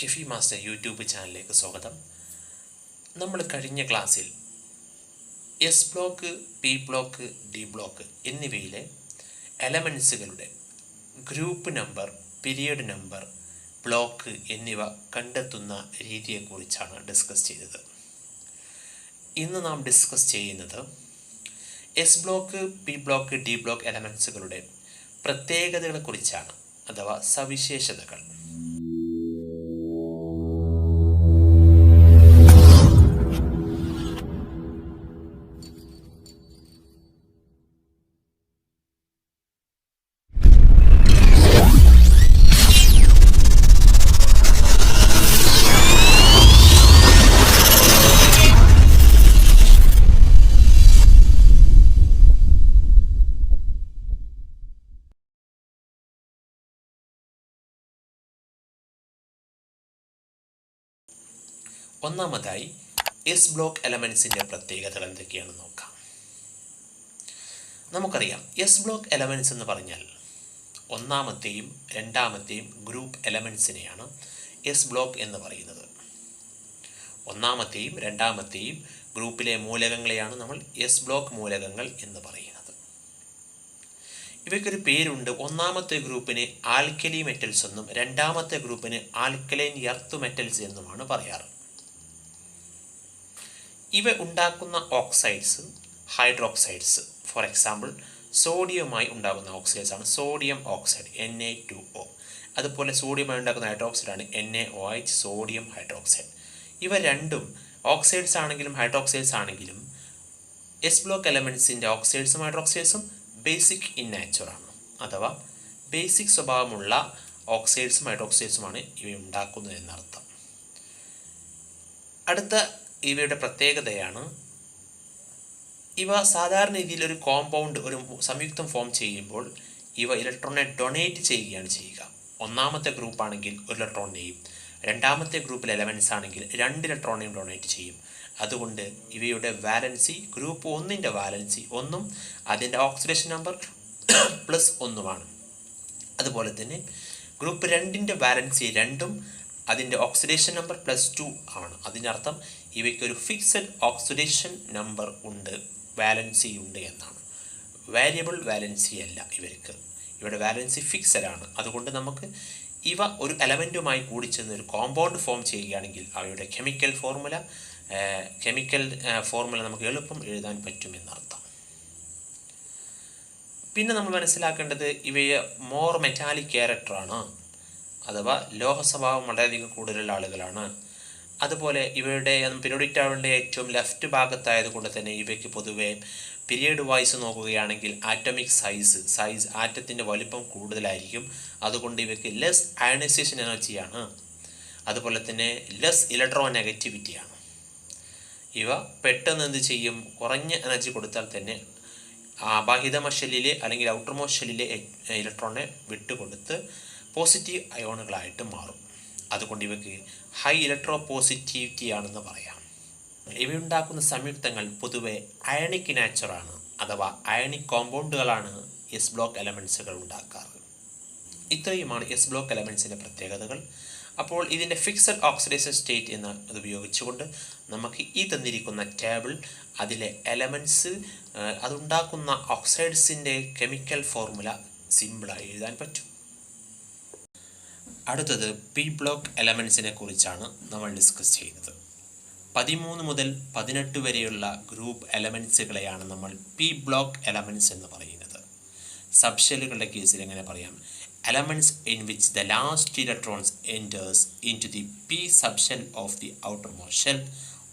കെഫി master YouTube ചാനലിലേക്ക് സ്വാഗതം. നമ്മൾ കഴിഞ്ഞ ക്ലാസ്സിൽ S block, P block, D block എന്നിവയിലെ എലമെൻസുകളുടെ group number, period number, block എന്നിവ കണ്ടെത്തുന്ന രീതിയെക്കുറിച്ചാണ് ഡിസ്കസ് ചെയ്തത്. ഇന്ന് നാം ഡിസ്കസ് ചെയ്യുന്നത് S block, P block, D block എലമെൻസുകളുടെ പ്രത്യേകതകളെക്കുറിച്ചാണ്, അഥവാ സവിശേഷതകൾ. ഒന്നാമതായി എസ് ബ്ലോക്ക് എലമെൻസിൻ്റെ പ്രത്യേകതകൾ എന്തൊക്കെയാണെന്ന് നോക്കാം. നമുക്കറിയാം, എസ് ബ്ലോക്ക് എലമെൻസ് എന്ന് പറഞ്ഞാൽ ഒന്നാമത്തെയും രണ്ടാമത്തെയും ഗ്രൂപ്പ് എലമെൻസിനെയാണ് എസ് ബ്ലോക്ക് എന്ന് പറയുന്നത്. ഒന്നാമത്തെയും രണ്ടാമത്തെയും ഗ്രൂപ്പിലെ മൂലകങ്ങളെയാണ് നമ്മൾ എസ് ബ്ലോക്ക് മൂലകങ്ങൾ എന്ന് പറയുന്നത്. ഇവയ്ക്കൊരു പേരുണ്ട്. ഒന്നാമത്തെ ഗ്രൂപ്പിന് ആൽക്കലി മെറ്റൽസ് എന്നും രണ്ടാമത്തെ ഗ്രൂപ്പിന് ആൽക്കലൈൻ എർത്ത് മെറ്റൽസ് എന്നുമാണ് പറയാറ്. ഇവ ഉണ്ടാക്കുന്ന ഓക്സൈഡ്സ് ഹൈഡ്രോക്സൈഡ്സ്. ഫോർ എക്സാമ്പിൾ, സോഡിയവുമായി ഉണ്ടാകുന്ന ഓക്സൈഡ്സ് ആണ് സോഡിയം ഓക്സൈഡ് Na2O. അതുപോലെ സോഡിയമായി ഉണ്ടാക്കുന്ന ഹൈഡ്രോക്സൈഡാണ് NaOH, സോഡിയം ഹൈഡ്രോക്സൈഡ്. ഇവ രണ്ടും ഓക്സൈഡ്സ് ആണെങ്കിലും ഹൈഡ്രോക്സൈഡ്സ് ആണെങ്കിലും എസ് ബ്ലോക്ക് എലമെൻസിൻ്റെ ഓക്സൈഡ്സും ഹൈഡ്രോക്സൈഡ്സും ബേസിക് ഇൻ നാച്ചറാണ്, അഥവാ ബേസിക് സ്വഭാവമുള്ള ഓക്സൈഡ്സും ഹൈഡ്രോക്സൈഡ്സുമാണ് ഇവ ഉണ്ടാക്കുന്നത് എന്നർത്ഥം. അടുത്ത ഇവയുടെ പ്രത്യേകതയാണ്, ഇവ സാധാരണ രീതിയിൽ ഒരു കോമ്പൗണ്ട്, ഒരു സംയുക്തം ഫോം ചെയ്യുമ്പോൾ ഇവ ഇലക്ട്രോണിനെ ഡൊണേറ്റ് ചെയ്യുകയാണ് ചെയ്യുക. ഒന്നാമത്തെ ഗ്രൂപ്പ് ആണെങ്കിൽ ഒരു ഇലക്ട്രോണിനെയും, രണ്ടാമത്തെ ഗ്രൂപ്പിൽ എലമെൻസ് ആണെങ്കിൽ 2 ഇലക്ട്രോണിനെയും ഡൊണേറ്റ് ചെയ്യും. അതുകൊണ്ട് ഇവയുടെ വാലൻസി, ഗ്രൂപ്പ് 1ൻ്റെ വാലൻസി 1ഉം അതിൻ്റെ ഓക്സിഡേഷൻ നമ്പർ +1 അതുപോലെ തന്നെ ഗ്രൂപ്പ് 2ൻ്റെ വാലൻസി 2ഉം അതിൻ്റെ ഓക്സിഡേഷൻ നമ്പർ +2 ആണ്. അതിനർത്ഥം ഇവയ്ക്കൊരു ഫിക്സഡ് ഓക്സിഡേഷൻ നമ്പർ ഉണ്ട്, വാലൻസി ഉണ്ട് എന്നാണ്. വാരിയബിൾ വാലൻസി അല്ല ഇവർക്ക്, ഇവയുടെ വാലൻസി ഫിക്സഡ് ആണ്. അതുകൊണ്ട് നമുക്ക് ഇവ ഒരു എലമെൻറ്റുമായി കൂടിച്ചെന്ന് ഒരു കോമ്പൗണ്ട് ഫോം ചെയ്യുകയാണെങ്കിൽ അവയുടെ കെമിക്കൽ ഫോർമുല നമുക്ക് എളുപ്പം എഴുതാൻ പറ്റുമെന്നർത്ഥം. പിന്നെ നമ്മൾ മനസ്സിലാക്കേണ്ടത്, ഇവയെ മോർ മെറ്റാലിക് ക്യാരക്ടറാണ്, അഥവാ ലോഹ സ്വഭാവം വളരെയധികം കൂടുതലുള്ള ആളുകളാണ്. അതുപോലെ ഇവയുടെ പീരിയോഡിക് ടേബിളിൻ്റെ ഏറ്റവും ലെഫ്റ്റ് ഭാഗത്തായതുകൊണ്ട് തന്നെ ഇവയ്ക്ക് പൊതുവെ പീരിയഡ് വൈസ് നോക്കുകയാണെങ്കിൽ ആറ്റമിക് സൈസ് ആറ്റത്തിൻ്റെ വലിപ്പം കൂടുതലായിരിക്കും. അതുകൊണ്ട് ഇവയ്ക്ക് ലെസ് അയണൈസേഷൻ എനർജിയാണ്, അതുപോലെ തന്നെ ലെസ് ഇലക്ട്രോ നെഗറ്റിവിറ്റിയാണ്. ഇവ പെട്ടെന്ന് എന്ത് ചെയ്യും, കുറഞ്ഞ എനർജി കൊടുത്താൽ തന്നെ ബാഹ്യതമ ഷെല്ലിലെ അല്ലെങ്കിൽ ഔട്ടർമോസ്റ്റ് ഷെല്ലിലെ ഇലക്ട്രോണിനെ വിട്ടുകൊടുത്ത് പോസിറ്റീവ് അയോണുകളായിട്ട് മാറും. അതുകൊണ്ട് ഇവയ്ക്ക് ഹൈ ഇലക്ട്രോ പോസിറ്റിവിറ്റി ആണെന്ന് പറയാം. ഇവയുണ്ടാക്കുന്ന സംയുക്തങ്ങൾ പൊതുവെ അയണിക് നാച്ചറാണ്, അഥവാ അയണിക് കോമ്പൗണ്ടുകളാണ് എസ് ബ്ലോക്ക് എലമെൻസുകൾ ഉണ്ടാക്കാറ്. ഇത്രയുമാണ് എസ് ബ്ലോക്ക് എലമെൻസിൻ്റെ പ്രത്യേകതകൾ. അപ്പോൾ ഇതിൻ്റെ ഫിക്സഡ് ഓക്സിഡേഷൻ സ്റ്റേറ്റ് എന്ന ഇത് ഉപയോഗിച്ചുകൊണ്ട് നമുക്ക് ഈ തന്നിരിക്കുന്ന ടേബിൾ, അതിലെ എലമെൻസ്, അതുണ്ടാക്കുന്ന ഓക്സൈഡ്സിൻ്റെ കെമിക്കൽ ഫോർമുല സിമ്പിളായി എഴുതാൻ പറ്റും. അടുത്തത് പി ബ്ലോക്ക് എലമെൻസിനെ കുറിച്ചാണ് നമ്മൾ ഡിസ്കസ് ചെയ്യുന്നത്. 13 മുതൽ 18 വരെയുള്ള ഗ്രൂപ്പ് എലമെൻസുകളെയാണ് നമ്മൾ പി ബ്ലോക്ക് എലമെൻസ് എന്ന് പറയുന്നത്. സബ്ഷെല്ലുകളുടെ കേസിൽ എങ്ങനെ പറയാം, elements in which the last electrons enters into the p subshell of the outermost shell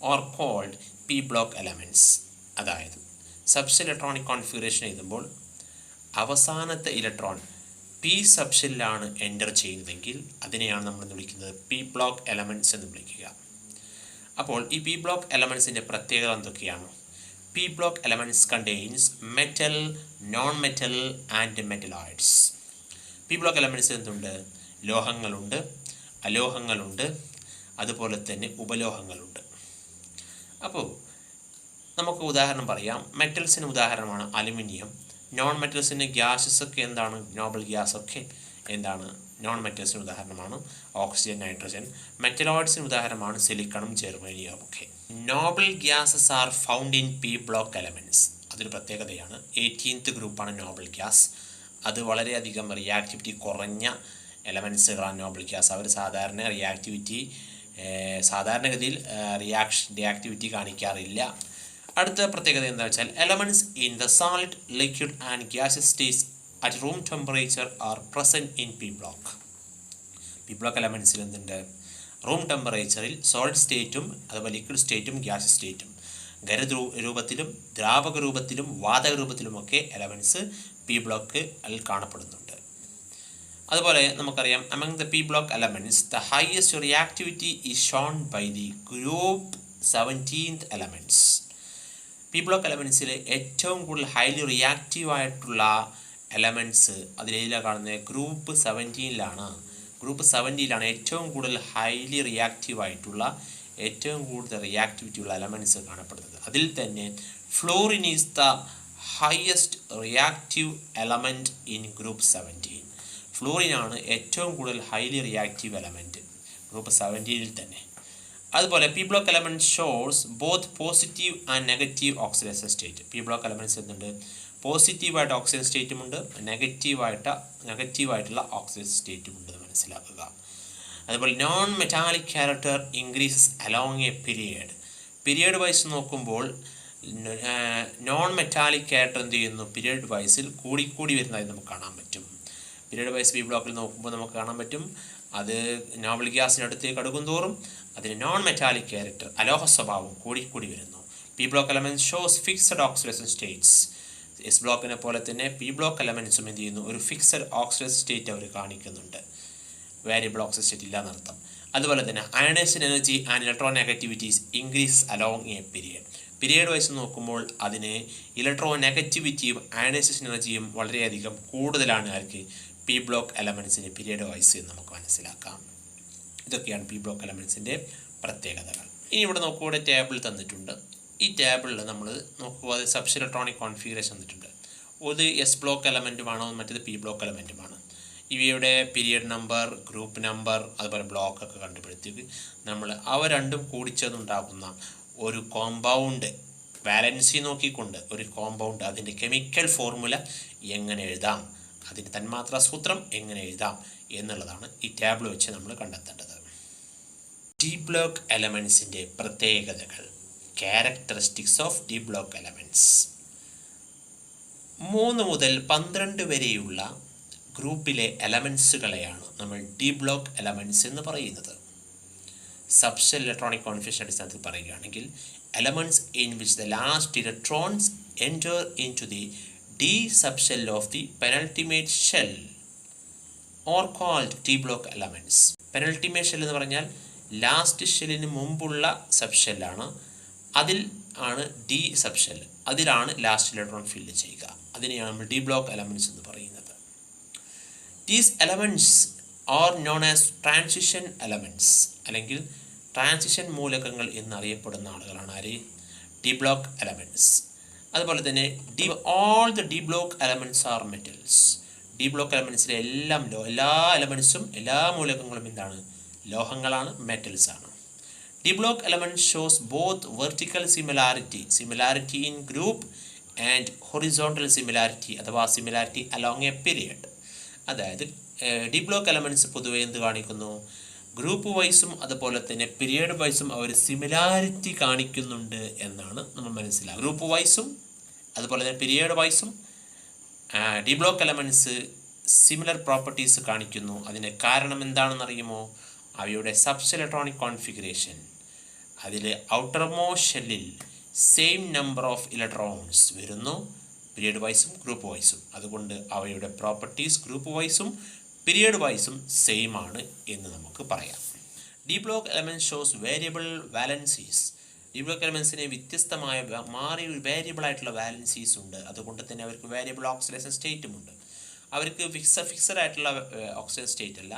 or called p block elements. അതായത് സബ്ഷെൽ ഇലക്ട്രോണിക് കോൺഫിഗറേഷൻ എഴുതുമ്പോൾ അവസാനത്തെ ഇലക്ട്രോൺ പി സബ്ഷെല്ലാണ് എൻ്റർ ചെയ്യുന്നതെങ്കിൽ അതിനെയാണ് നമ്മൾ വിളിക്കുന്നത് പി ബ്ലോക്ക് എലമെൻറ്റ്സ് എന്ന് വിളിക്കുക. അപ്പോൾ ഈ പി ബ്ലോക്ക് എലമെൻറ്റ്സിൻ്റെ പ്രത്യേകത എന്തൊക്കെയാണ്? P block elements contains metal, non metal and metalloids. P block elements എന്തുണ്ട്? ലോഹങ്ങളുണ്ട്, അലോഹങ്ങളുണ്ട്, അതുപോലെ തന്നെ ഉപലോഹങ്ങളുണ്ട്. അപ്പോൾ നമുക്ക് ഉദാഹരണം പറയാം. മെറ്റൽസിന് ഉദാഹരണമാണ് അലുമിനിയം. നോൺ മെറ്റൽസിൻ്റെ ഗ്യാസസ് ഒക്കെ എന്താണ്? നോബൽ ഗ്യാസ് ഒക്കെ എന്താണ്? നോൺ മെറ്റൽസിന് ഉദാഹരണമാണ് ഓക്സിജൻ, നൈട്രജൻ. മെറ്റലോയിഡ്സിന് ഉദാഹരണമാണ് സിലിക്കണും ജെർമേനിയവും ഒക്കെ. Noble gases are found in P block elements. അതൊരു പ്രത്യേകതയാണ്. 18th ഗ്രൂപ്പാണ് നോബിൾ ഗ്യാസ്. അത് വളരെയധികം റിയാക്ടിവിറ്റി കുറഞ്ഞ എലമെൻറ്റ്സുകളാണ് നോബിൾ ഗ്യാസ്. അവർ സാധാരണഗതിയിൽ റിയാക്ടിവിറ്റി കാണിക്കാറില്ല. അടുത്ത പ്രത്യേകത എന്താ വെച്ചാൽ elements in the solid, liquid and gases states at room temperature are present in P block. P block എലമെൻറ്റ്സിൽ എന്തുണ്ട്? റൂം ടെമ്പറേച്ചറിൽ സോളിഡ് സ്റ്റേറ്റും അതുപോലെ ലിക്വിഡ് സ്റ്റേറ്റും ഗ്യാസ് സ്റ്റേറ്റും രൂപത്തിലും ദ്രാവക രൂപത്തിലും വാതക രൂപത്തിലുമൊക്കെ എലമെൻറ്റ്സ് പി ബ്ലോക്കിൽ കാണപ്പെടുന്നുണ്ട്. അതുപോലെ നമുക്കറിയാം among the p block elements the highest reactivity is shown by the group 17th elements. P block എലമെൻറ്റ്സിൽ ഏറ്റവും കൂടുതൽ ഹൈലി റിയാക്റ്റീവ് ആയിട്ടുള്ള എലമെൻറ്റ്സ് അതിലേതിലാണ് കാണുന്നത്? ഗ്രൂപ്പ് 17ലാണ്. ഗ്രൂപ്പ് 17ലാണ് ഏറ്റവും കൂടുതൽ ഹൈലി റിയാക്റ്റീവ് ആയിട്ടുള്ള ഏറ്റവും കൂടുതൽ റിയാക്ടിവിറ്റി ഉള്ള എലമെൻറ്റ്സ് കാണപ്പെടുന്നത്. അതിൽ തന്നെ florin is the highest reactive element in group 17. ഫ്ലോറിനാണ് ഏറ്റവും കൂടുതൽ ഹൈലി റിയാക്റ്റീവ് എലമെൻറ്റ് ഗ്രൂപ്പ് 17ൽ തന്നെ. അതുപോലെ P block element shows both positive and negative oxidation state. P block elements എന്തുണ്ട്? പോസിറ്റീവായിട്ട് ഓക്സിഡേഷൻ സ്റ്റേറ്റും ഉണ്ട്, നെഗറ്റീവായിട്ടുള്ള ഓക്സിഡേഷൻ സ്റ്റേറ്റും ഉണ്ടെന്ന് മനസ്സിലാക്കുക. അതുപോലെ non metallic character increases along a period wise നോക്കുമ്പോൾ നോൺ മെറ്റാലിക് ക്യാരക്ടർ എന്ത് ചെയ്യുന്നു? പീരിയഡ് വൈസിൽ കൂടി വരുന്നതായി നമുക്ക് കാണാൻ പറ്റും. പീരിയഡ് വൈസ് പി ബ്ലോക്കിൽ നോക്കുമ്പോൾ നമുക്ക് കാണാൻ പറ്റും അത് നോബിൾ ഗ്യാസിനടുത്തേക്ക് അടുക്കും തോറും അതിന് നോൺ മെറ്റാലിക് ക്യാരക്ടർ അലോഹ സ്വഭാവം കൂടി വരുന്നു. P block element shows fixed oxidation states. S ബ്ലോക്കിനെ പോലെ തന്നെ പി ബ്ലോക്ക് എലമെൻറ്റ്സും എന്ത് ചെയ്യുന്നു? ഒരു ഫിക്സഡ് ഓക്സിഡേഷൻ സ്റ്റേറ്റ് അവർ കാണിക്കുന്നുണ്ട്. വേരിയബിൾ ഓക്സിഡേഷൻ സ്റ്റേറ്റ് ഇല്ല എന്നർത്ഥം. അതുപോലെ തന്നെ ionisation energy and electron negativities increase along a period wise നോക്കുമ്പോൾ അതിന് ഇലക്ട്രോൺ നെഗറ്റിവിറ്റിയും അയണൈസേഷൻ എനർജിയും വളരെയധികം കൂടുതലാണ്. ആർക്ക്? പി ബ്ലോക്ക് എലമെൻറ്റ്സിൻ്റെ പീരിയഡ് വൈസ് എന്ന് നമുക്ക് മനസ്സിലാക്കാം. ഇതൊക്കെയാണ് പി ബ്ലോക്ക് എലമെൻറ്റ്സിൻ്റെ പ്രത്യേകതകൾ. ഇനി ഇവിടെ നോക്കുക, ഇവിടെ ടേബിൾ തന്നിട്ടുണ്ട്. ഈ ടേബിളിൽ നമ്മൾ നോക്കുക, അത് സബ്സ് ഇലക്ട്രോണിക് കോൺഫിഗറേഷൻ തന്നിട്ടുണ്ട്. ഒരു എസ് ബ്ലോക്ക് എലമെൻറ്റുമാണോ മറ്റേത് പി ബ്ലോക്ക് എലമെൻറ്റുമാണ്. ഇവയുടെ പീരിയഡ് നമ്പർ, ഗ്രൂപ്പ് നമ്പർ, അതുപോലെ ബ്ലോക്കൊക്കെ കണ്ടുപിടിച്ചിട്ട് നമ്മൾ അവ രണ്ടും കൂടിച്ചേർന്നുണ്ടാകുന്ന ഒരു കോമ്പൗണ്ട് വാലൻസി നോക്കിക്കൊണ്ട് ഒരു കോമ്പൗണ്ട് അതിൻ്റെ കെമിക്കൽ ഫോർമുല എങ്ങനെ എഴുതാം, അതിൻ്റെ തന്മാത്രാ സൂത്രം എങ്ങനെ എഴുതാം എന്നുള്ളതാണ് ഈ ടേബിൾ വെച്ച് നമ്മൾ കണ്ടെത്തേണ്ടത്. ഡി ബ്ലോക്ക് എലമെൻറ്റ്സിൻ്റെ പ്രത്യേകതകൾ. Characteristics of D block elements. 3 മുതൽ 12 വരെയുള്ള ഗ്രൂപ്പിലെ എലമെൻറ്റ്സുകളെയാണ് നമ്മൾ ഡി ബ്ലോക്ക് എലമെൻറ്റ്സ് എന്ന് പറയുന്നത്. സബ്ഷെൽ ഇലക്ട്രോണിക് കോൺഫിഗറേഷൻ അടിസ്ഥാനത്തിൽ പറയുകയാണെങ്കിൽ elements in which the last electrons enter into the D subshell of the penultimate shell or called D block elements. Penultimate shell എന്ന് പറഞ്ഞാൽ ലാസ്റ്റ് ഷെല്ലിന് മുമ്പുള്ള സബ്ഷെല്ലാണ്. അതിൽ ആണ് ഡി സബ്ഷെൽ, അതിലാണ് ലാസ്റ്റ് ഇലക്ട്രോൺ ഫില്ല് ചെയ്യുക. അതിനെയാണ് നമ്മൾ ഡി ബ്ലോക്ക് എലമെൻറ്റ്സ് എന്ന് പറയുന്നത്. These elements are known as transition elements, അല്ലെങ്കിൽ ട്രാൻസിഷൻ മൂലകങ്ങൾ എന്നറിയപ്പെടുന്ന ആളുകളാണ് ആര്? D block elements. അതുപോലെ തന്നെ all the D block elements are metals. D block എലമെൻറ്റ്സിലെ എല്ലാ എലമെൻറ്റ്സും എല്ലാ മൂലകങ്ങളും എന്താണ്? ലോഹങ്ങളാണ്, മെറ്റൽസ് ആണ്. D block element shows both vertical similarity in group and horizontal similarity അഥവാ സിമിലാരിറ്റി അലോങ് എ പീരിയഡ്. അതായത് ഡി ബ്ലോക്ക് എലമെൻറ്റ്സ് പൊതുവെ എന്ത് കാണിക്കുന്നു? ഗ്രൂപ്പ് വൈസും അതുപോലെ തന്നെ പീരിയഡ് വൈസും അവർ സിമിലാരിറ്റി കാണിക്കുന്നുണ്ട് എന്നാണ് നമ്മൾ മനസ്സിലാക്കുക. ഗ്രൂപ്പ് വൈസും അതുപോലെ തന്നെ പീരിയഡ് വൈസും D block elements similar properties കാണിക്കുന്നു. അതിന് കാരണം എന്താണെന്ന് അറിയുമോ? അവയുടെ സബ്സ് ഇലക്ട്രോണിക് കോൺഫിഗറേഷൻ. അതിൽ ഔട്ടർമോസ്റ്റ് ഷെല്ലിൽ സെയിം നമ്പർ ഓഫ് ഇലക്ട്രോൺസ് വരുന്നു, പീരിയഡ് വൈസും ഗ്രൂപ്പ് വൈസും. അതുകൊണ്ട് അവയുടെ പ്രോപ്പർട്ടീസ് ഗ്രൂപ്പ് വൈസും പീരിയഡ് വൈസും സെയിം ആണ് എന്ന് നമുക്ക് പറയാം. D block element shows variable valencies. D block എലമെൻറ്റ്സിന് വ്യത്യസ്തമായ വേരിയബിൾ ആയിട്ടുള്ള വാലൻസീസ് ഉണ്ട്. അതുകൊണ്ട് തന്നെ അവർക്ക് വേരിയബിൾ ഓക്സിഡേഷൻ സ്റ്റേറ്റും ഉണ്ട്. അവർക്ക് ഫിക്സഡ് ആയിട്ടുള്ള ഓക്സിഡേഷൻ സ്റ്റേറ്റ് അല്ല,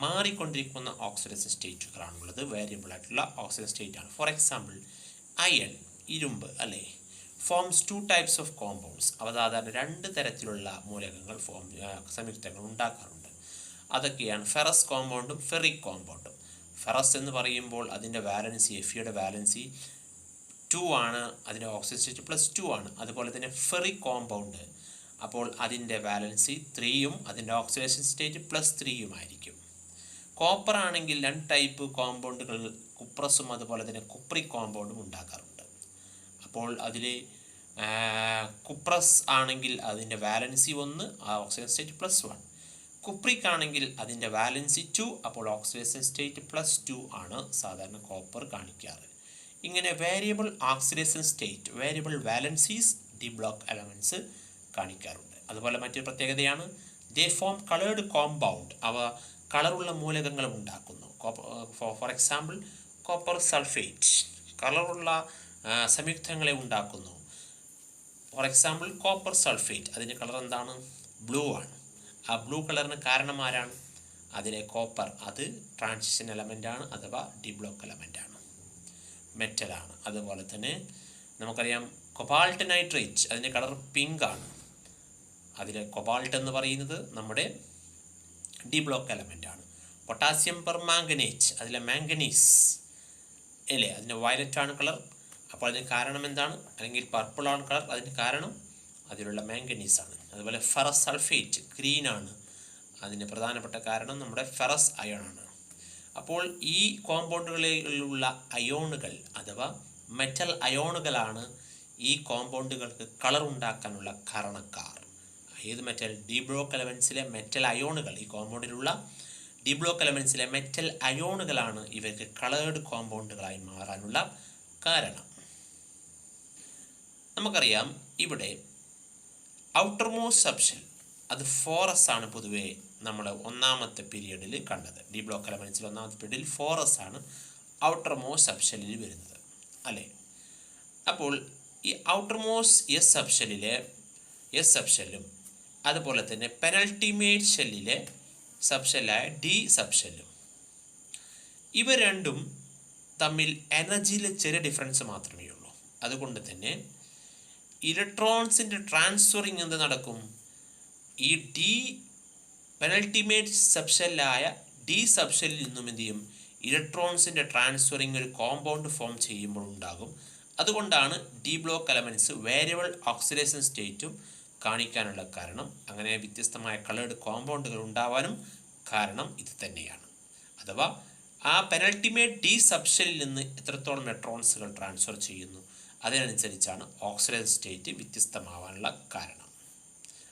മാറിക്കൊണ്ടിരിക്കുന്ന ഓക്സിഡേഷൻ സ്റ്റേറ്റുകളാണുള്ളത്. വേരിയബിൾ ആയിട്ടുള്ള ഓക്സിഡേഷൻ സ്റ്റേറ്റ് ആണ്. ഫോർ എക്സാമ്പിൾ അയൺ, ഇരുമ്പ് അല്ലേ, ഫോംസ് 2 types ഓഫ് കോമ്പൗണ്ട്സ്. അവ സാധാരണ 2 തരത്തിലുള്ള മൂലകങ്ങൾ സംയുക്തങ്ങൾ ഉണ്ടാക്കാറുണ്ട്. അതൊക്കെയാണ് ഫെറസ് കോമ്പൗണ്ടും ഫെറിക് കോമ്പൗണ്ടും. ഫെറസ് എന്ന് പറയുമ്പോൾ അതിൻ്റെ വാലൻസി എഫിയുടെ വാലൻസി 2 ആണ്, അതിൻ്റെ ഓക്സിജൻ സ്റ്റേറ്റ് +2 ആണ്. അതുപോലെ തന്നെ ഫെറിക് കോമ്പൗണ്ട് അപ്പോൾ അതിൻ്റെ വാലൻസി 3യും അതിൻ്റെ ഓക്സിഡേഷൻ സ്റ്റേറ്റ് +3യും ആയിരിക്കും. കോപ്പർ ആണെങ്കിൽ 2 ടൈപ്പ് കോമ്പൗണ്ടുകൾ കുപ്രസും അതുപോലെ തന്നെ കുപ്രിക് കോമ്പൗണ്ടും ഉണ്ടാക്കാറുണ്ട്. അപ്പോൾ അതിൽ കുപ്രസ് ആണെങ്കിൽ അതിൻ്റെ വാലൻസി 1, ഓക്സിജൻ സ്റ്റേറ്റ് +1. കുപ്രിക് ആണെങ്കിൽ അതിൻ്റെ വാലൻസി 2, അപ്പോൾ ഓക്സിഡേഷൻ സ്റ്റേറ്റ് +2 ആണ് സാധാരണ കോപ്പർ കാണിക്കാറ്. ഇങ്ങനെ variable oxidation state, variable valencies D block elements കാണിക്കാറുണ്ട്. അതുപോലെ മറ്റൊരു പ്രത്യേകതയാണ് ദേ ഫോം കളേർഡ് കോമ്പൗണ്ട്, അവ കളറുള്ള മൂലകങ്ങൾ ഉണ്ടാക്കുന്നു. ഫോർ എക്സാമ്പിൾ കോപ്പർ സൾഫേറ്റ് കളറുള്ള സംയുക്തങ്ങളെ ഉണ്ടാക്കുന്നു. ഫോർ എക്സാമ്പിൾ കോപ്പർ സൾഫേറ്റ്, അതിൻ്റെ കളർ എന്താണ്? ബ്ലൂ ആണ്. ആ ബ്ലൂ കളറിന് കാരണം ആരാണ്? അതിലെ കോപ്പർ, അത് ട്രാൻസിഷൻ എലമെൻ്റാണ് അഥവാ ഡി ബ്ലോക്ക് എലമെൻ്റാണ്, മെറ്റലാണ്. അതുപോലെ തന്നെ നമുക്കറിയാം കൊബാൾട്ട് നൈട്രേറ്റ്, അതിൻ്റെ കളർ പിങ്ക് ആണ്. അതിലെ കൊബാൾട്ട് എന്ന് പറയുന്നത് നമ്മുടെ ഡി ബ്ലോക്ക് എലമെൻ്റാണ്. പൊട്ടാസ്യം പെർമാംഗനേറ്റ്, അതിലെ മാംഗനീസ് അല്ലേ, അതിൻ്റെ വയലറ്റ് ആണ് കളർ. അപ്പോൾ അതിന് കാരണം എന്താണ്? അല്ലെങ്കിൽ പർപ്പിൾ ആണ് കളർ, അതിന് കാരണം അതിലുള്ള മാംഗനീസ് ആണ്. അതുപോലെ ഫെറസ് സൾഫേറ്റ് ഗ്രീൻ ആണ്, അതിന് പ്രധാനപ്പെട്ട കാരണം നമ്മുടെ ഫെറസ് അയോൺ ആണ്. അപ്പോൾ ഈ കോമ്പൗണ്ടുകളിലുള്ള അയോണുകൾ അഥവാ മെറ്റൽ അയോണുകളാണ് ഈ കോമ്പൗണ്ടുകൾക്ക് കളർ ഉണ്ടാക്കാനുള്ള കാരണക്കാർ. ഏത് മെറ്റൽ? ഡി ബ്ലോക്ക് എലമെൻസിലെ മെറ്റൽ അയോണുകൾ, ഈ കോമ്പൗണ്ടിലുള്ള ഡി ബ്ലോക്ക് എലമെൻസിലെ മെറ്റൽ അയോണുകളാണ് ഇവർക്ക് കളേർഡ് കോമ്പൗണ്ടുകളായി മാറാനുള്ള കാരണം. നമുക്കറിയാം ഇവിടെ ഔട്ടർമോസ്റ്റ് സബ്ഷെൽ അത് ഫോറസ് ആണ്. പൊതുവേ നമ്മൾ ഒന്നാമത്തെ പീരീഡിൽ കണ്ടത് ഡി ബ്ലോക്ക് എലമെൻസിൽ ഒന്നാമത്തെ പീരീഡിൽ ഫോറസ് ആണ് ഔട്ടർമോസ്റ്റ് സബ്ഷെല്ലിൽ വരുന്നത് അല്ലേ. അപ്പോൾ ഈ ഔട്ടർമോസ്റ്റ് എസ് സബ്ഷെല്ലും അതുപോലെ തന്നെ പെനൾട്ടിമേറ്റ് ഷെല്ലിലെ സബ്ഷെല്ലായ ഡി സബ്ഷെല്ലും, ഇവ രണ്ടും തമ്മിൽ എനർജിയിൽ ചെറിയ ഡിഫറൻസ് മാത്രമേ ഉള്ളൂ. അതുകൊണ്ട് തന്നെ ഇലക്ട്രോൺസിൻ്റെ ട്രാൻസ്ഫറിങ് എന്ത് നടക്കും? ഈ ഡി പെനൾട്ടിമേറ്റ് സബ്ഷെല്ലായ ഡി സബ്ഷെല്ലിൽ നിന്നും എന്ത് ചെയ്യും? ഇലക്ട്രോൺസിൻ്റെ ട്രാൻസ്ഫറിങ് ഒരു കോമ്പൗണ്ട് ഫോം ചെയ്യുമ്പോൾ ഉണ്ടാകും. അതുകൊണ്ടാണ് D block elements variable oxidation സ്റ്റേറ്റും കാണിക്കാനുള്ള കാരണം. അങ്ങനെ വ്യത്യസ്തമായ കളേർഡ് കോമ്പൗണ്ടുകൾ ഉണ്ടാവാനും കാരണം ഇത് തന്നെയാണ്. അഥവാ ആ പെനൾട്ടിമേറ്റ് ഡി സബ്ഷെല്ലിൽ നിന്ന് എത്രത്തോളം ഇലക്ട്രോൺസുകൾ ട്രാൻസ്ഫർ ചെയ്യുന്നു അതിനനുസരിച്ചാണ് ഓക്സിഡേഷൻ സ്റ്റേറ്റ് വ്യത്യസ്തമാവാനുള്ള കാരണം.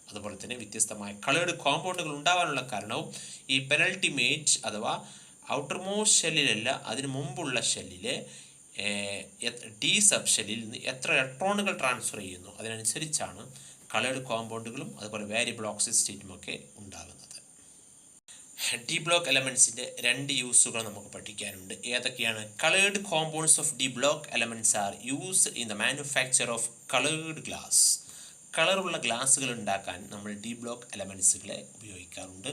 അതുപോലെ തന്നെ വ്യത്യസ്തമായ കളേർഡ് കോമ്പൗണ്ടുകൾ ഉണ്ടാവാനുള്ള കാരണവും ഈ പെനൾട്ടിമേറ്റ് അഥവാ ഔട്ടർമോസ്റ്റ് ഷെല്ലിലല്ല, അതിന് മുമ്പുള്ള ഷെല്ലിലെ ഡി സബ്ഷെല്ലിൽ നിന്ന് എത്ര ഇലക്ട്രോണുകൾ ട്രാൻസ്ഫർ ചെയ്യുന്നു അതിനനുസരിച്ചാണ് കളേർഡ് കോമ്പൗണ്ടുകളും അതുപോലെ വേരിയബിൾ ഓക്സിജൻ സ്റ്റേറ്റും ഒക്കെ ഉണ്ടാകുന്നത്. ഡി ബ്ലോക്ക് എലമെൻറ്റ്സിൻ്റെ 2 യൂസുകൾ നമുക്ക് പഠിക്കാനുണ്ട്. ഏതൊക്കെയാണ്? Coloured compounds of D block elements are used in the manufacture of coloured glass. കളറുള്ള ഗ്ലാസ്സുകൾ ഉണ്ടാക്കാൻ നമ്മൾ ഡി ബ്ലോക്ക് എലമെൻറ്റ്സുകളെ ഉപയോഗിക്കാറുണ്ട്.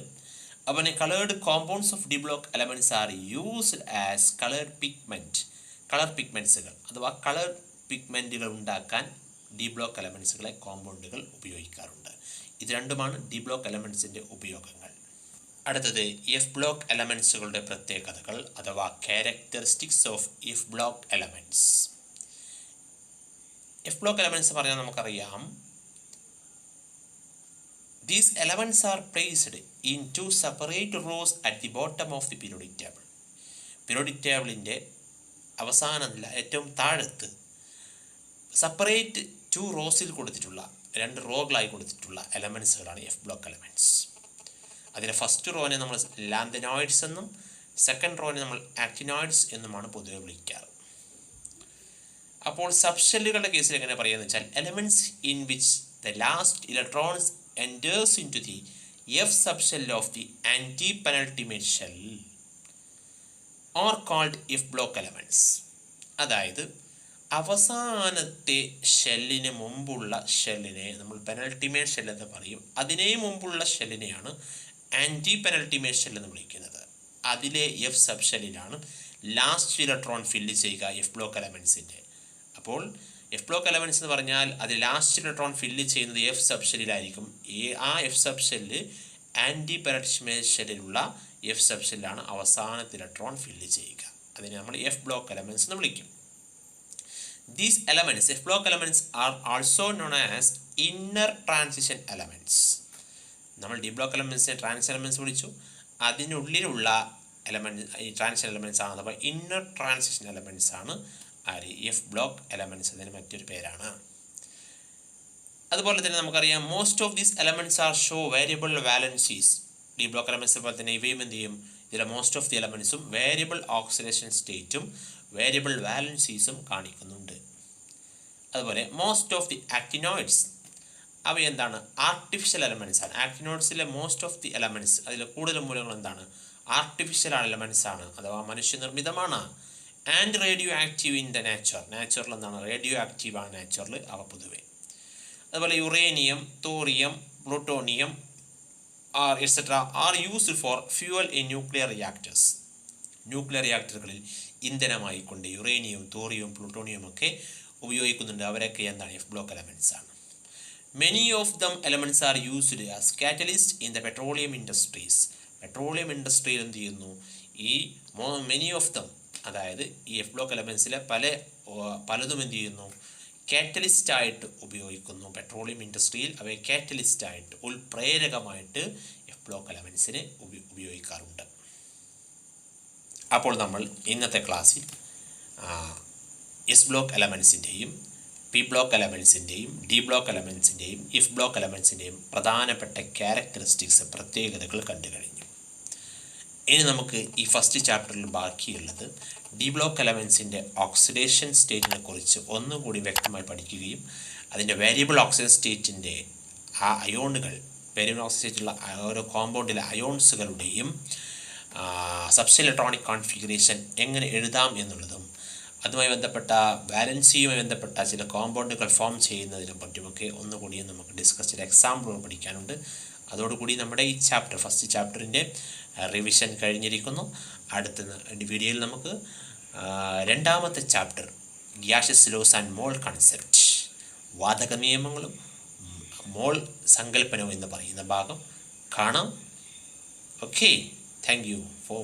അതുപോലെ coloured compounds of D block elements are used as colour പിഗ്മെൻറ്റ്സുകൾ അഥവാ കളർ പിഗ്മെൻറ്റുകൾ ഉണ്ടാക്കാൻ ഡി ബ്ലോക്ക് എലമെൻറ്റ്സുകളെ കോമ്പൗണ്ടുകൾ ഉപയോഗിക്കാറുണ്ട്. ഇത് രണ്ടുമാണ് ഡി ബ്ലോക്ക് എലമെൻറ്റ്സിൻ്റെ ഉപയോഗങ്ങൾ. അടുത്തത് എഫ് ബ്ലോക്ക് എലമെൻറ്റ്സുകളുടെ പ്രത്യേകതകൾ അഥവാ characteristics of F block elements. F block elements പറഞ്ഞാൽ നമുക്കറിയാം, these elements are placed in 2 separate rows at the bottom of the periodic table. Periodic ടേബിളിൻ്റെ അവസാന നില ഏറ്റവും താഴത്ത് സെപ്പറേറ്റ് 2 റോസിൽ കൊടുത്തിട്ടുള്ള 2 റോകളായി കൊടുത്തിട്ടുള്ള എലമെൻറ്റ്സുകളാണ് എഫ് ബ്ലോക്ക് എലമെൻറ്റ്സ്. അതിലെ ഫസ്റ്റ് റോനെ നമ്മൾ ലാന്തനോയിഡ്സ് എന്നും സെക്കൻഡ് റോനെ നമ്മൾ ആക്റ്റിനോയിഡ്സ് എന്നുമാണ് പൊതുവെ വിളിക്കാറ്. അപ്പോൾ സബ്ഷെല്ലുകളുടെ കേസിൽ എങ്ങനെ പറയുകയെന്ന് വെച്ചാൽ elements in which the last electrons enters into the F subshell of the anti-penultimate shell are called F block elements. അതായത് അവസാനത്തെ ഷെല്ലിന് മുമ്പുള്ള ഷെല്ലിനെ നമ്മൾ പെനൾട്ടിമേറ്റ് ഷെൽ എന്ന് പറയും. അതിനേ മുമ്പുള്ള ഷെല്ലിനെയാണ് ആൻറ്റി പെനൾട്ടിമേറ്റ് ഷെൽ എന്ന് വിളിക്കുന്നത്. അതിലെ എഫ് സബ് ഷെല്ലിലാണ് ലാസ്റ്റ് ഇലക്ട്രോൺ ഫില്ല് ചെയ്യുക എഫ് ബ്ലോക്ക് എലമെൻസിൻ്റെ. അപ്പോൾ എഫ് ബ്ലോക്ക് എലമെൻറ്റ്സ് എന്ന് പറഞ്ഞാൽ അത് ലാസ്റ്റ് ഇലക്ട്രോൺ ഫില്ല് ചെയ്യുന്നത് എഫ് സബ് ഷെല്ലിലായിരിക്കും. ആ എഫ് സബ് ഷെല്ല് ആൻറ്റി പെർട്ട്മേഷനിലുള്ള എഫ് സബ്ഷനിലാണ് അവസാനത്തെ ഇലക്ട്രോൺ ഫില്ല് ചെയ്യുക. അതിനെ നമ്മൾ എഫ് ബ്ലോക്ക് എലമെൻറ്റ്സ് എന്ന് വിളിക്കും. These elements, F block elements, are also known as inner transition elements. നമ്മൾ ഡി ബ്ലോക്ക് എലമെൻറ്റ്സിനെ ട്രാൻസിഷൻ എലമെൻറ്റ്സ് വിളിച്ചു. അതിനുള്ളിലുള്ള എലമെൻറ്റ് ഈ ട്രാൻസിഷൻ എലമെൻറ്റ്സ് ആണ് അഥവാ ഇന്നർ ട്രാൻസിഷൻ എലമെൻറ്റ്സ് ആണ് ആര് എഫ് ബ്ലോക്ക് എലമെൻറ്റ്സ് അതിന് മറ്റൊരു പേരാണ്. അതുപോലെ തന്നെ നമുക്കറിയാം most of these elements are show variable valencies. D block elements പോലെ തന്നെ ഇവയും എന്ത് ചെയ്യും, ഇതിലെ മോസ്റ്റ് ഓഫ് ദി എലമെൻറ്റ്സും വേരിയബിൾ ഓക്സിഡേഷൻ സ്റ്റേറ്റും വേരിയബിൾ വാലൻസീസും കാണിക്കുന്നുണ്ട്. അതുപോലെ മോസ്റ്റ് ഓഫ് ദി ആക്റ്റിനോയിഡ്സ് അവ എന്താണ്, ആർട്ടിഫിഷ്യൽ എലമെൻറ്റ്സ് ആണ്. ആക്റ്റിനോയിഡ്സിലെ മോസ്റ്റ് ഓഫ് ദി എലമെൻറ്റ്സ് അതിൽ കൂടുതൽ മൂലങ്ങൾ എന്താണ്, ആർട്ടിഫിഷ്യൽ എലമെൻറ്റ്സ് ആണ് അഥവാ മനുഷ്യനിർമ്മിതമാണ്. And radioactive in the natural എന്താണ്, റേഡിയോ ആക്റ്റീവ് ആണ് നാച്ചുറൽ അവ പൊതുവെ. അതുപോലെ uranium, thorium, plutonium etcetera are used for fuel in nuclear reactors. Nuclear റിയാക്ടറുകളിൽ ഇന്ധനമായിക്കൊണ്ട് യുറേനിയവും തോറിയവും പ്ലൂട്ടോണിയവും ഒക്കെ ഉപയോഗിക്കുന്നുണ്ട്. അവരൊക്കെ എന്താണ്, എഫ് ബ്ലോക്ക് എലമെൻറ്റ്സ് ആണ്. Many of them elements are used as catalyst in the petroleum industries. Petroleum ഇൻഡസ്ട്രിയിൽ എന്ത് ചെയ്യുന്നു, ഈ മെനി ഓഫ് ദം അതായത് ഈ എഫ് ബ്ലോക്ക് എലമെൻറ്റ്സിലെ പലതും എന്ത് ചെയ്യുന്നു, കാറ്റലിസ്റ്റായിട്ട് ഉപയോഗിക്കുന്നു. പെട്രോളിയം ഇൻഡസ്ട്രിയിൽ അവയെ കാറ്റലിസ്റ്റായിട്ട് ഉൾപ്രേരകമായിട്ട് എഫ് ബ്ലോക്ക് എലമെൻറ്റ്സിന് ഉപയോഗിക്കാറുണ്ട്. അപ്പോൾ നമ്മൾ ഇന്നത്തെ ക്ലാസ്സിൽ എസ് ബ്ലോക്ക് എലമെൻറ്റ്സിൻ്റെയും പി ബ്ലോക്ക് എലമെൻറ്റ്സിൻ്റെയും ഡി ബ്ലോക്ക് എലമെൻറ്റ്സിൻ്റെയും എഫ് ബ്ലോക്ക് എലമെൻറ്റ്സിൻ്റെയും പ്രധാനപ്പെട്ട ക്യാരക്ടറിസ്റ്റിക്സ് പ്രത്യേകതകൾ കണ്ടു കഴിഞ്ഞു. ഇനി നമുക്ക് ഈ ഫസ്റ്റ് ചാപ്റ്ററിൽ ബാക്കിയുള്ളത് ഡി ബ്ലോക്ക് എലമെൻറ്റ്സിൻ്റെ ഓക്സിഡേഷൻ സ്റ്റേറ്റിനെ കുറിച്ച് ഒന്നുകൂടി വ്യക്തമായി പഠിക്കുകയും അതിൻ്റെ വേരിയബിൾ ഓക്സിജൻ സ്റ്റേറ്റിൻ്റെ ആ അയോണുകൾ, വേരിയബിൾ ഓക്സിജൻ സ്റ്റേറ്റിലുള്ള ഓരോ കോമ്പൗണ്ടിലെ അയോൺസുകളുടെയും സബ്സ്റ്റ ഇലക്ട്രോണിക് കോൺഫിഗറേഷൻ എങ്ങനെ എഴുതാം എന്നുള്ളതും അതുമായി ബന്ധപ്പെട്ട വാലൻസിയുമായി ബന്ധപ്പെട്ട ചില കോമ്പൗണ്ടുകൾ ഫോം ചെയ്യുന്നതിനെ പറ്റുമൊക്കെ ഒന്നുകൂടി നമുക്ക് ഡിസ്കസ് ചെയ്ത എക്സാമ്പിളുകൾ പഠിക്കാനുണ്ട്. അതോടുകൂടി നമ്മുടെ ഈ ചാപ്റ്റർ ഫസ്റ്റ് ചാപ്റ്ററിൻ്റെ റിവിഷൻ കഴിഞ്ഞിരിക്കുന്നു. അടുത്ത വീഡിയോയിൽ നമുക്ക് രണ്ടാമത്തെ chapter gaseous laws and mole concept, വാതക നിയമങ്ങളും മോൾ സങ്കല്പനവും എന്ന് പറയുന്ന ഭാഗം കാണാം. Okay, thank you for